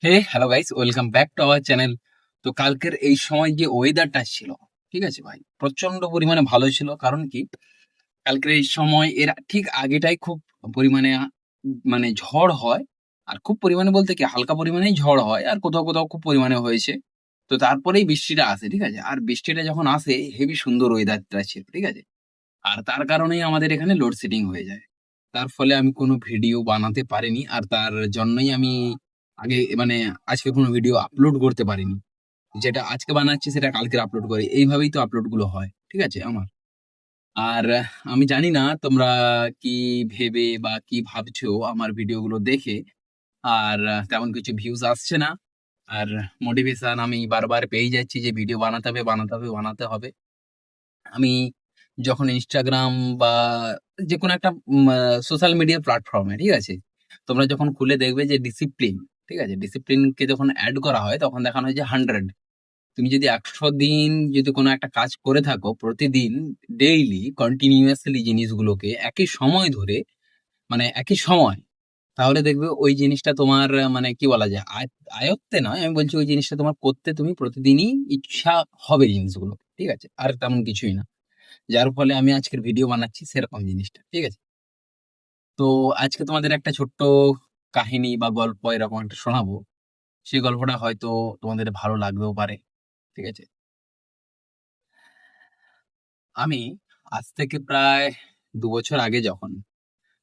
Hey hello guys, welcome back to our channel. তো কালকের এই সময় যে ওয়েদারটা ছিল, ঠিক আছে ভাই, প্রচন্ড পরিমাণে ভালো ছিল। কারণ কি, কালকের এই সময় এর ঠিক আগেটাই খুব পরিমাণে মানে ঝড় হয়। আর খুব পরিমাণে বলতে কি, হালকা পরিমাণেই ঝড় হয়, আর কোথাও কোথাও খুব পরিমাণে হয়েছে। তো তারপরেই বৃষ্টিটা আসে, ঠিক আছে। আর বৃষ্টিটা যখন আসে, হেভি সুন্দর ওয়েদারটা ছিল, ঠিক আছে। আর তার কারণেই আমাদের এখানে লোডশেডিং হয়ে যায়। তার ফলে আমি কোনো ভিডিও বানাতে পারিনি। আর তার জন্যই আমি আগে মানে আজকে কোনো ভিডিও আপলোড করতে পারিনি। যেটা আজকে বানাচ্ছি সেটা কালকে আপলোড করি। এইভাবেই তো আপলোড গুলো হয়। ঠিক আছে আমার। আর আমি জানি না তোমরা কি ভেবে বা কি ভাবছো আমার ভিডিও গুলো দেখে। আর তেমন কিছু ভিউজ আসছে না। আর মোটিভেশন আমি বারবার পেয়ে যাচ্ছি যে ভিডিও বানাতে হবে, বানাতে হবে, বানাতে হবে। আমি যখন ইনস্টাগ্রাম বা যে কোনো একটা সোশ্যাল মিডিয়া প্ল্যাটফর্মে, ঠিক আছে, তোমরা যখন খুলে দেখবে যে ডিসিপ্লিন, ঠিক আছে, ডিসিপ্লিনকে যখন অ্যাড করা হয় তখন দেখানো হয় যে 100। তুমি যদি 100 দিন যদি কোনো একটা কাজ করে থাকো প্রতিদিন, ডেইলি কন্টিনিউয়াসলি জিনিসগুলোকে একই সময় ধরে, মানে একই সময়, তাহলে দেখবে ওই জিনিসটা তোমার মানে কি বলা যায়, আয়ত্তে নয়, আমি বলছি ওই জিনিসটা তোমার করতে তুমি প্রতিদিনই ইচ্ছা হবে জিনিসগুলো, ঠিক আছে। আর তেমন কিছুই না। যার ফলে আমি আজকের ভিডিও বানাচ্ছি সেরকম জিনিসটা, ঠিক আছে। তো আজকে তোমাদের একটা ছোট্ট কাহিনী বা গল্প এরকম একটা শোনাবো। সেই গল্পটা হয়তো তোমাদের ভালো লাগতেও পারে, ঠিক আছে। আমি আজ থেকে প্রায় 2 বছর আগে যখন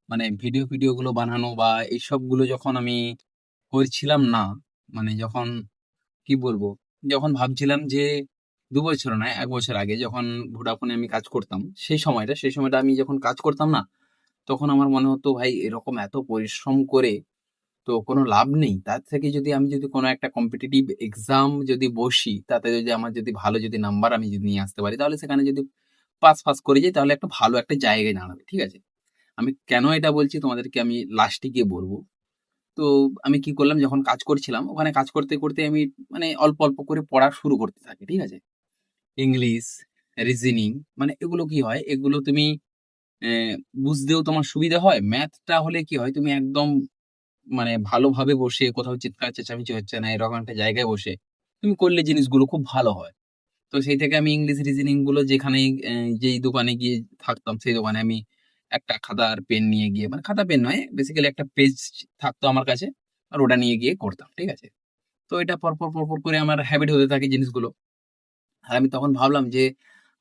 মানে ভিডিও গুলো বানানো বা এইসব গুলো যখন আমি করছিলাম না, মানে যখন কি বলবো, যখন ভাবছিলাম যে 2 বছর নয়, 1 বছর আগে যখন ভোডাফোনে আমি কাজ করতাম, সেই সময়টা আমি যখন কাজ করতাম না, তখন আমার মনে হতো ভাই এরকম এত পরিশ্রম করে তো কোনো লাভ নেই। তার থেকে যদি আমি যদি কোনো একটা কম্পিটিটিভ এক্সাম যদি বসি, তাতে যদি আমার যদি ভালো যদি নাম্বার আমি যদি নিয়ে আসতে পারি, তাহলে সেখানে যদি পাস করে যাই, তাহলে একটা ভালো একটা জায়গায় দাঁড়াবে, ঠিক আছে। আমি কেন এটা বলছি তোমাদেরকে আমি লাস্টে গিয়ে বলবো। তো আমি কি করলাম, যখন কাজ করছিলাম ওখানে কাজ করতে করতে আমি মানে অল্প অল্প করে পড়া শুরু করতে থাকি, ঠিক আছে। ইংলিশ, রিজনিং, মানে এগুলো কি হয়, এগুলো তুমি আহ, বুঝতেও তোমার সুবিধা হয়। ম্যাথটা হলে কি হয়, তুমি একদম মানে ভালোভাবে বসে কোথাও চিৎকার চেঁচামেচি হচ্ছে না, এরকম একটা জায়গায় বসে তুমি করলে জিনিসগুলো খুব ভালো হয়। তো সেই থেকে আমি ইংলিশ রিজনিং গুলো যেখানে যেই দোকানে গিয়ে থাকতাম, সেই দোকানে আমি একটা খাতা আর পেন নিয়ে গিয়ে, মানে খাতা পেন নয়, বেসিক্যালি একটা পেজ থাকতো আমার কাছে, আর ওটা নিয়ে গিয়ে করতাম, ঠিক আছে। তো এটা পরপর পরপর করে আমার হ্যাবিট হতে থাকে জিনিসগুলো। আর আমি তখন ভাবলাম যে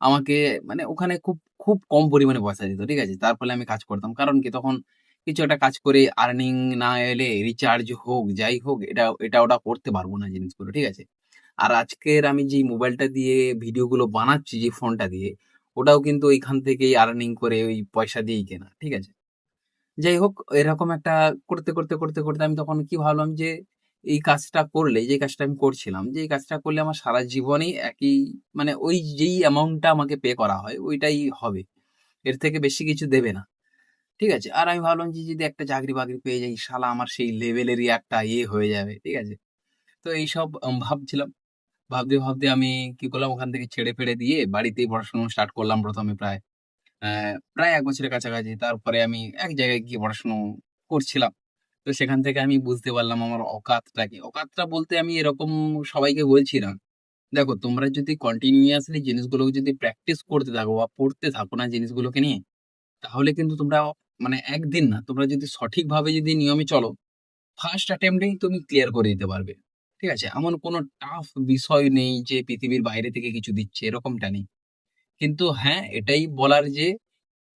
আমাকে মানে ওখানে খুব খুব কম পরিমাণে পয়সা দিত, ঠিক আছে। তার ফলে আমি কাজ করতাম, কারণ কি তখন কিছু একটা কাজ করে আর্নিং না এলে রিচার্জ হোক যাই হোক, এটা এটা ওটা করতে পারবো না জিনিসগুলো, ঠিক আছে। আর আজকের আমি যে মোবাইলটা দিয়ে ভিডিওগুলো বানাচ্ছি, যে ফোনটা দিয়ে, ওটাও কিন্তু ওইখান থেকেই আর্নিং করে ওই পয়সা দিয়েই কেনা, ঠিক আছে। যাই হোক, এরকম একটা করতে করতে করতে করতে আমি তখন কি ভাবলাম যে এই কাজটা করলে, যে কাজটা আমি করছিলাম, যে এই কাজটা করলে আমার সারা জীবনই একই, মানে ওই যেই অ্যামাউন্টটা আমাকে পে করা হয় ওইটাই হবে, এর থেকে বেশি কিছু দেবে না, ঠিক আছে। আর আমি ভাবলাম যে যদি একটা চাকরি বাকরি পেয়ে যাই, শালা আমার সেই লেভেলেরই একটা ইয়ে হয়ে যাবে, ঠিক আছে। তো এইসব ভাবছিলাম। ভাবতে ভাবতে আমি কি করলাম, ওখান থেকে ছেড়ে ফেড়ে দিয়ে বাড়িতেই পড়াশোনা স্টার্ট করলাম প্রথমে প্রায় 1 বছরের কাছাকাছি। তারপরে আমি এক জায়গায় গিয়ে পড়াশুনো করছিলাম। তো সেখান থেকে আমি বুঝতে পারলাম আমার অকাতটা কি। অকাতটা বলতে আমি এরকম সবাইকে বলছি না। দেখো, তোমরা যদি কন্টিনিউয়াসলি জিনিসগুলোকে যদি প্র্যাকটিস করতে থাকো বা পড়তে থাকো না জিনিসগুলোকে নিয়ে, তাহলে কিন্তু তোমরা মানে একদিন না, তোমরা যদি সঠিকভাবে যদি নিয়মে চলো, ফার্স্ট অ্যাটেম্পটেই তুমি ক্লিয়ার করে দিতে পারবে। ঠিক আছে? এমন কোনো টাফ বিষয় নেই যে পৃথিবীর বাইরে থেকে কিছু দিচ্ছে, এরকমটা নেই। কিন্তু হ্যাঁ, এটাই বলার যে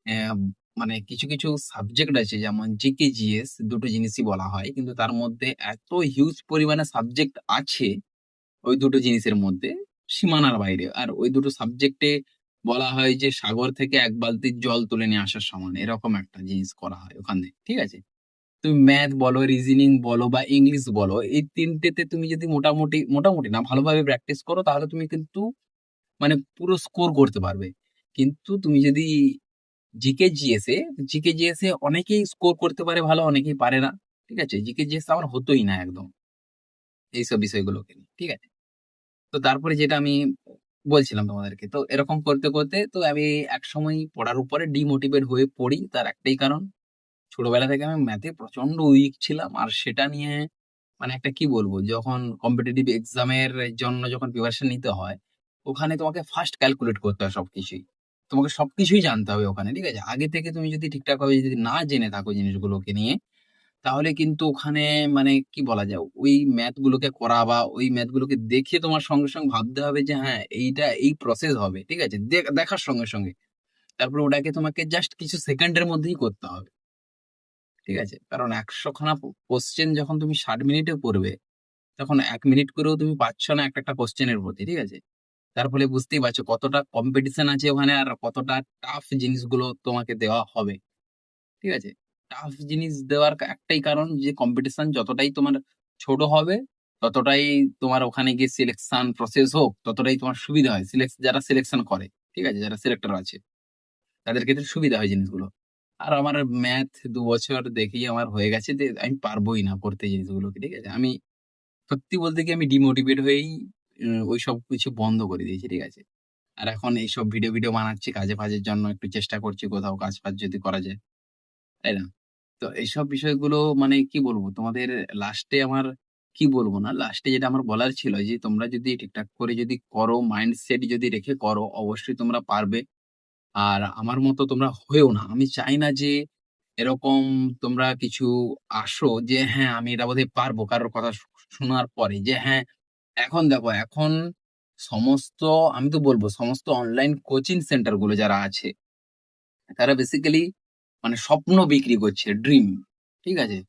অ্যা মানে কিছু কিছু সাবজেক্ট আছে, যেমন জিকে, জিএস দুটো জিনিসই বলা হয়। কিন্তু তার মধ্যে এত হিউজ পরিমাণে সাবজেক্ট আছে ওই দুটো জিনিসের মধ্যে, সীমানার বাইরে। আর ওই দুটো সাবজেক্টে বলা হয় যে সাগর থেকে ১ বালতি জল তুলে নিয়ে আসার সমান। এরকম একটা জিনিস করা হয় ওখানে। ঠিক আছে? তুমি ম্যাথ বলো, রিজনিং বলো বা ইংলিশ বলো, এই ৩ টেতে তুমি যদি মোটামুটি, মোটামুটি না ভালোভাবে প্র্যাকটিস করো, তাহলে তুমি কিন্তু মানে পুরো স্কোর করতে পারবে। কিন্তু তুমি যদি জিকে জিএস এ অনেকেই স্কোর করতে পারে ভালো, অনেকেই পারে না। ঠিক আছে? জিকে জিএস আমার হতই না একদম এইসব বিষয়গুলোকে নিয়ে। ঠিক আছে? তো তারপরে যেটা আমি বলছিলাম তোমাদেরকে, তো এরকম করতে করতে তো আমি একসময় পড়ার উপরে ডিমোটিভেট হয়ে পড়ি। তার একটাই কারণ, ছোটবেলা থেকে আমি ম্যাথে প্রচন্ড উইক ছিলাম। আর সেটা নিয়ে মানে একটা কি বলবো, যখন কম্পিটিটিভ এক্সামের জন্য যখন প্রিপারেশন নিতে হয়, ওখানে তোমাকে ফার্স্ট ক্যালকুলেট করতে হয় সবকিছুই। তোমাকে সবকিছুই জানতে হবে ওখানে, ঠিক আছে? আগে থেকে তুমি যদি ঠিকঠাকভাবে যদি না জেনে থাকো জিনিসগুলোকে নিয়ে, তাহলে কিন্তু ওখানে মানে কি বলা যায়, ওই ম্যাথ গুলোকে করা বা ওই ম্যাথ গুলোকে দেখে তোমার সঙ্গে সঙ্গে ভাবতে হবে যে হ্যাঁ এইটা এই প্রসেস হবে, ঠিক আছে? দেখার সঙ্গে সঙ্গে তারপর ওটাকে তোমাকে জাস্ট কিছু সেকেন্ডের মধ্যেই করতে হবে, ঠিক আছে? কারণ ১০০ খানা কোশ্চেন যখন তুমি ৬০ মিনিটে পড়বে, তখন ১ মিনিট করেও তুমি পাচ্ছ না একটা একটা কোশ্চেনের প্রতি, ঠিক আছে? তার ফলে বুঝতেই পারছো কতটা কম্পিটিশন আছে ওখানে আর কতটা টাফ জিনিসগুলো তোমাকে দেওয়া হবে, ঠিক আছে? টাফ জিনিস দেওয়ার একটাই কারণ যে কম্পিটিশন যতটাই তোমার ছোট হবে, ততটাই তোমার ওখানে গিয়ে সিলেকশন প্রসেস হোক, ততটাই তোমার সুবিধা হয়। যারা সিলেকশন করে, ঠিক আছে? যারা সিলেক্টর আছে, তাদের ক্ষেত্রে সুবিধা হয় জিনিসগুলো। আর আমার ম্যাথ ২ বছর দেখেই আমার হয়ে গেছে যে আমি পারবোই না করতে জিনিসগুলোকে, ঠিক আছে? আমি সত্যি বলতে কি আমি ডিমোটিভেট হয়েই ওইসব কিছু বন্ধ করে দিয়েছি, ঠিক আছে? আর এখন এইসব ভিডিও বানাচ্ছি কাজে-ফাজের জন্য, একটু চেষ্টা করছি কোথাও কাজ-ফাজ যদি করা যায়, তাই না? তো এইসব বিষয়গুলো মানে কি বলবো তোমাদের, লাস্টে আমার কি বলবো না, লাস্টে যেটা আমার বলার ছিল যে তোমরা যদি ঠিকঠাক করে যদি করো, মাইন্ডসেট যদি রেখে করো, অবশ্যই তোমরা পারবে। আর আমার মতো তোমরা হয়েও না। আমি চাই না যে এরকম তোমরা কিছু আসো যে হ্যাঁ, আমি এটা বোধহয় পারবো কারোর কথা শোনার পরে যে হ্যাঁ, এখন দেখো এখন সমস্ত আমি তো বলব সমস্ত অনলাইন কোচিং সেন্টার গুলো যারা আছে, তারা বেসিক্যালি মানে স্বপ্ন বিক্রি করছে, ড্রিম। ঠিক আছে?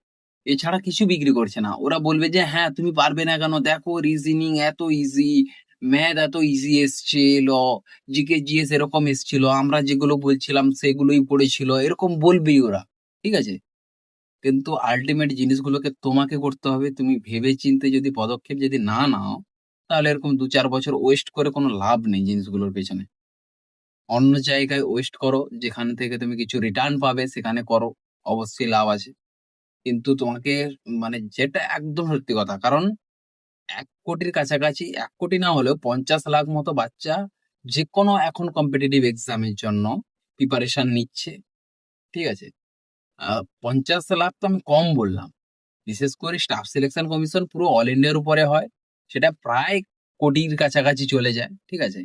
এছাড়া কিছু বিক্রি করছে না। ওরা বলবে যে, "হ্যাঁ, তুমি পারবে না কেন? দেখো রিজনিং এত ইজি, ম্যাথ এত ইজি এসছিল, জিকে, জিএস এরকম এসছিল। আমরা যেগুলো বলছিলাম সেগুলোই পড়েছিল।" এরকম বলবেই ওরা। ঠিক আছে? কিন্তু আল্টিমেট জিনিসগুলোকে তোমাকে করতে হবে। তুমি ভেবে চিন্তে যদি পদক্ষেপ যদি না নাও, তাহলে এরকম ২-৪ বছর ওয়েস্ট করে কোনো লাভ নেই জিনিসগুলোর পেছনে। অন্য জায়গায় ওয়েস্ট করো, যেখান থেকে তুমি কিছু রিটার্ন পাবে সেখানে করো। অবশ্যই লাভ আছে। কিন্তু তোমাকে মানে যেটা একদম সত্যি কথা। কারণ ১,০০,০০,০০০ কাছাকাছি ১,০০,০০,০০০ না হলেও ৫০,০০,০০০ মতো বাচ্চা যেকোনো এখন কম্পিটিটিভ এক্সাম এর জন্য প্রিপারেশন নিচ্ছে। ঠিক আছে? আ ৫০,০০,০০০ তো আমি কম বললাম। বিশেষ করে স্টাফ সিলেকশন কমিশন পুরো অল ইন্ডিয়ার উপরে হয়। সেটা প্রায় কোটির কাছাকাছি চলে যায়। ঠিক আছে?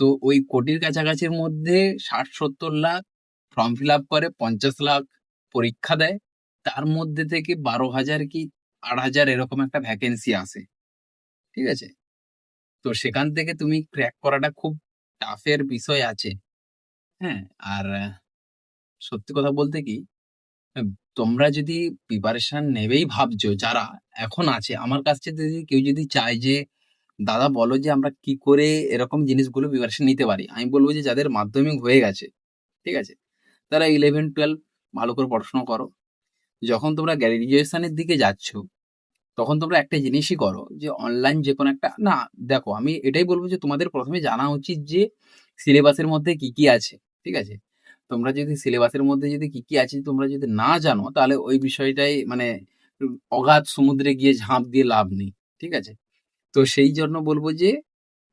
তো ওই কোটির কাছাকাছির মধ্যে ৬০-৭০ লাখ ফর্ম ফিল আপ করে, ৫০ লাখ পরীক্ষা দেয়। তার মধ্যে থেকে ১২,০০০ কি ৮,০০০ এরকম একটা ভ্যাকেন্সি আসে। ঠিক আছে? তো সেখান থেকে তুমি ক্র্যাক করাটা খুব টাফ এর বিষয় আছে। হ্যাঁ? আর সত্যি কথা বলতে কি, আ তোমরা যদি প্রিপারেশন নেবেই ভাবছো যারা এখন আছে, আমার কাছে যদি কেউ যদি চায় যে, "দাদা বলো যে আমরা কি করে এরকম জিনিসগুলো প্রিপারেশন নিতে পারি?" আমি বলব যে যাদের মাধ্যমিক হয়ে গেছে, ঠিক আছে? তারা 11-12 ভালো করে পড়াশোনা করো। যখন তোমরা গ্র্যাজুয়েশন এর দিকে যাচ্ছ, তখন তোমরা একটা জিনিসই করো যে অনলাইন যেকোনো একটা না, দেখো আমি এটাই বলব যে তোমাদের ১ম এ জানা উচিত যে সিলেবাসের মধ্যে কি, কি আছে। ঠিক আছে? তোমরা যদি সিলেবাসের মধ্যে যদি কি, কি আছে তোমরা যদি না জানো, তাহলে ওই বিষয়টাই মানে অগাধ সমুদ্রে গিয়ে ঝাঁপ দিয়ে লাভ নেই। ঠিক আছে? তো সেই জন্য বলব যে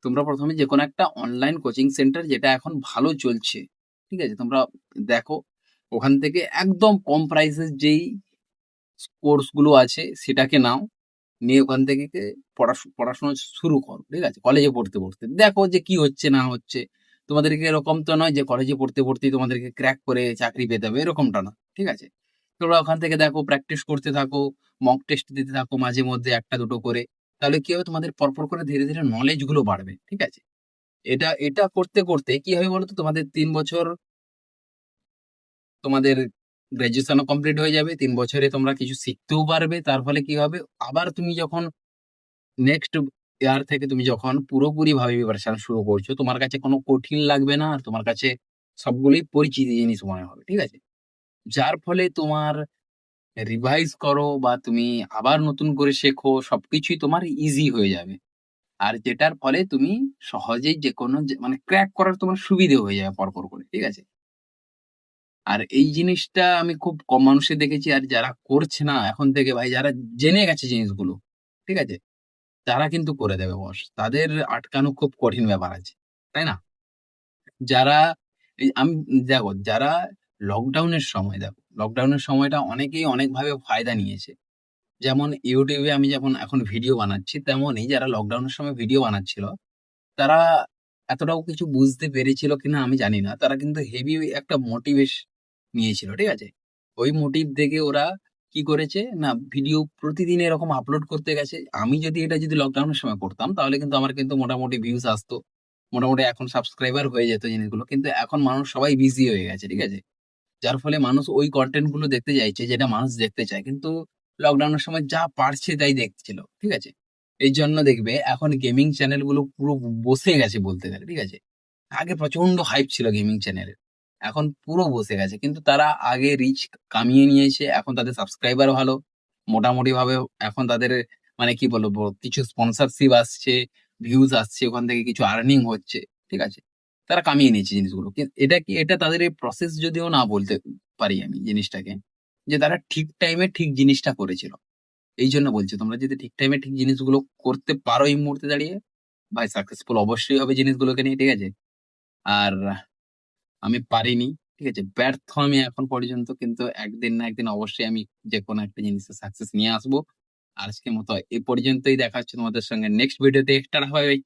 তোমরা ১ম এ যেকোনো একটা অনলাইন কোচিং সেন্টার যেটা এখন ভালো চলছে, ঠিক আছে? তোমরা দেখো, ওখান থেকে একদম কম প্রাইসের যেই কোর্স গুলো আছে সেটাকে নাও। নিয়ে ওখান থেকে পড়াশোনা শুরু করো। ঠিক আছে? কলেজে পড়তে। দেখো যে কি হচ্ছে না হচ্ছে। তোমাদেরকে এরকম তো নয় যে কলেজে পড়তেই তোমাদেরকে ক্র্যাক করে চাকরি পেতে হবে, এরকমটা না। ঠিক আছে? তোমরা ওখান থেকে দেখো, প্র্যাকটিস করতে থাকো, মক টেস্ট দিতে থাকো মাঝে মধ্যে ১ টা ২ টো করে। তাহলে কি হবে, তোমাদের পরপর করে ধীরে নলেজ গুলো বাড়বে। ঠিক আছে? এটা করতে কি হবে বলো তো, তোমাদের ৩ বছর তোমাদের গ্র্যাজুয়েশনও কমপ্লিট হয়ে যাবে। ৩ বছরে তোমরা কিছু শিখতেও পারবে। তার ফলে কি হবে, আবার তুমি যখন নেক্সট ইয়ার থেকে তুমি যখন পুরোপুরিভাবে প্রিপারেশন শুরু করছো, তোমার কাছে কোনো কঠিন লাগবে না। আর তোমার কাছে সবগুলোই পরিচিত জিনিস মনে হবে। ঠিক আছে? যার ফলে তোমার রিভাইজ করো বা তুমি আবার নতুন করে শেখো, সবকিছুই তোমার ইজি হয়ে যাবে। আর যেটার ফলে তুমি সহজেই যেকোনো মানে ক্র্যাক করার তোমার সুবিধে হয়ে যাবে পরপর করে। ঠিক আছে? আর এই জিনিসটা আমি খুব কম মানুষের দেখেছি। আর যারা করছে না এখন থেকে ভাই, যারা জেনে গেছে জিনিসগুলো, ঠিক আছে? তারা কিন্তু করে দেবে বস। তাদের আটকানো খুব কঠিন ব্যাপার আছে। তাই না? যারা এই আমি দেখো, যারা লকডাউনের সময় দেখো, লকডাউনের সময়টা অনেকেই অনেকভাবে ফায়দা নিয়েছে। যেমন ইউটিউবে আমি যখন এখন ভিডিও বানাচ্ছি, তেমনই যারা লকডাউনের সময় ভিডিও বানাচ্ছিল, তারা এতটাও কিছু বুঝতে পেরেছিল কিনা আমি জানি না। তারা কিন্তু হেভি একটা মোটিভেশ নিয়েছিল, ঠিক আছে? ওই মোটিভ দেখে ওরা কি করেছে না, ভিডিও প্রতিদিন এরকম আপলোড করতে গেছে। আমি যদি এটা যদি লকডাউনের সময় করতাম, তাহলে কিন্তু আমার কিন্তু মোটামুটি ভিউজ আসতো। মোটামুটি এখন সাবস্ক্রাইবার হয়ে যেত জিনিসগুলো। কিন্তু এখন মানুষ সবাই বিজি হয়ে গেছে, ঠিক আছে? যার ফলে মানুষ ওই কনটেন্ট গুলো দেখতে চাইছে যেটা মানুষ দেখতে চায়। কিন্তু লকডাউনের সময় যা পারছে তাই দেখছিল। ঠিক আছে? এইজন্য দেখবে এখন গেমিং চ্যানেল গুলো পুরো বসে গেছে বলতে গেলে। ঠিক আছে? আগে প্রচন্ড হাইপ ছিল গেমিং চ্যানেলের। এখন পুরো বসে গেছে। কিন্তু তারা আগে রিচ কামিয়ে নিয়েছে। এখন তাদের সাবস্ক্রাইবার ভালো। মোটামুটি ভাবে এখন তাদের মানে কি বলবো, কিছু স্পন্সরশিপ আসছে, ভিউজ আসছে, ওখান থেকে কিছু আর্নিং হচ্ছে। ঠিক আছে? তারা কামিয়ে নিয়েছে জিনিসগুলো। এটা কি, এটা তাদের এই প্রসেস যদিও না বলতে পারি আমি জিনিসটাকে, যে তারা ঠিক টাইমে ঠিক জিনিসটা করেছিল। এইজন্য বলছি, তোমরা যদি ঠিক টাইমে ঠিক জিনিসগুলো করতে পারো এই মুহূর্তে দাঁড়িয়ে, ভাই সাকসেসফুল অবশ্যই হবে জিনিসগুলোকে নিয়ে। ঠিক আছে? আর আমি পারিনি। ঠিক আছে? ব্যর্থ আমি এখন পর্যন্ত, কিন্তু একদিন না একদিন অবশ্যই আমি যেকোনো একটা জিনিসে সাকসেস নিয়ে আসবো। আর আজকের মতো এ পর্যন্তই। দেখা হচ্ছে তোমাদের সঙ্গে নেক্সট ভিডিওতে। টাটা, বাই, বাই।